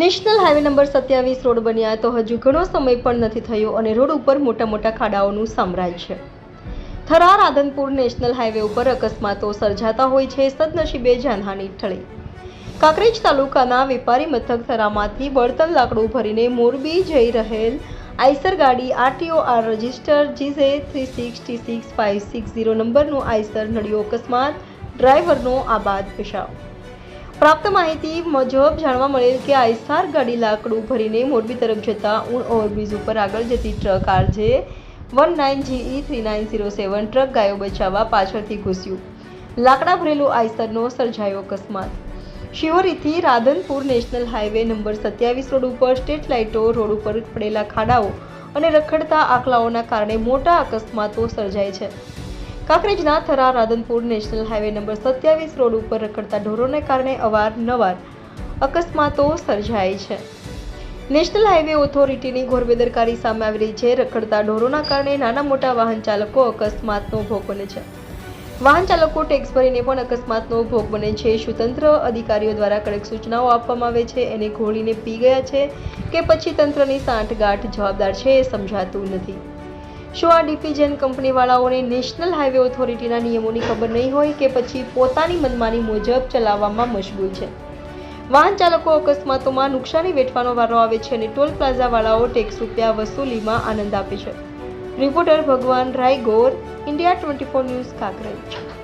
National highway number 27 road બન્યા તો હજુ ઘણો સમય પણ નથી થયો અને રોડ ઉપર મોટા મોટા ખાડાઓનું સામ્રાજ્ય છે. થરાદ રાધનપુર નેશનલ હાઈવે ઉપર અકસ્માતો સર્જાતા હોય છે. સદનસીબે જાનહાનિ ટળી. કાંકરેજ તાલુકાના વેપારી મથક થરામાંથી બળતણ લાકડું ભરીને મોરબી જઈ રહેલ આઈસર ગાડી RTOR રજિસ્ટર GZ36T6560 નંબરનું આઈસર નડ્યો અકસ્માત. ડ્રાઈવરનો આબાદ બચાવ. પ્રાપ્ત માહિતી મુજબ જાણવા મળેલ કે આઈસાર ગાડી લાકડું ભરીને મોરબી તરફ જતા ઊણ ઓવરબ્રિજ ઉપર આગળ જતી ટ્રક RJ 19GE3907 ટ્રક ગાયો બચાવવા પાછળથી ઘૂસ્યું. લાકડા ભરેલું આઈસરનો સર્જાયો અકસ્માત. શિહોરીથી Radhanpur national highway number 27 road ઉપર સ્ટ્રીટ લાઇટો, રોડ ઉપર પડેલા ખાડાઓ અને રખડતા આખલાઓના કારણે મોટા અકસ્માતો સર્જાય છે. કાંકરેજના Tharad Radhanpur national highway number 27 road ઉપર રખડતા ઢોરોને કારણે અવારનવાર અકસ્માતો સર્જાય છે. નેશનલ હાઈવે ઓથોરિટીની ઘોર બેદરકારી સામે આવી રહી છે. રખડતા ઢોરોના કારણે નાના મોટા વાહન ચાલકો અકસ્માતનો ભોગ બને છે. વાહન ચાલકો ટેક્સ ભરીને પણ અકસ્માતનો ભોગ બને છે. શું તંત્ર અધિકારીઓ દ્વારા કડક સૂચનાઓ આપવામાં આવે છે એને ઘોળીને પી ગયા છે કે પછી તંત્રની સાંઠગાંઠ જવાબદાર છે એ સમજાતું નથી. શું આ ડિફિજન કંપનીવાળાઓને નેશનલ હાઈવે ઓથોરિટીના નિયમોની ખબર નહીં હોય કે પછી પોતાની મનમાની મુજબ ચલાવવામાં મશગુલ છે? વાહન ચાલકો અકસ્માતોમાં નુકસાની વેઠવાનો વારો આવે છે અને ટોલ પ્લાઝાવાળાઓ ટેક્સ રૂપિયા વસૂલીમાં આનંદ આપે છે. રિપોર્ટર ભગવાન રાયગોર, ઇન્ડિયા 24 ન્યૂઝ, કાંકરેજ.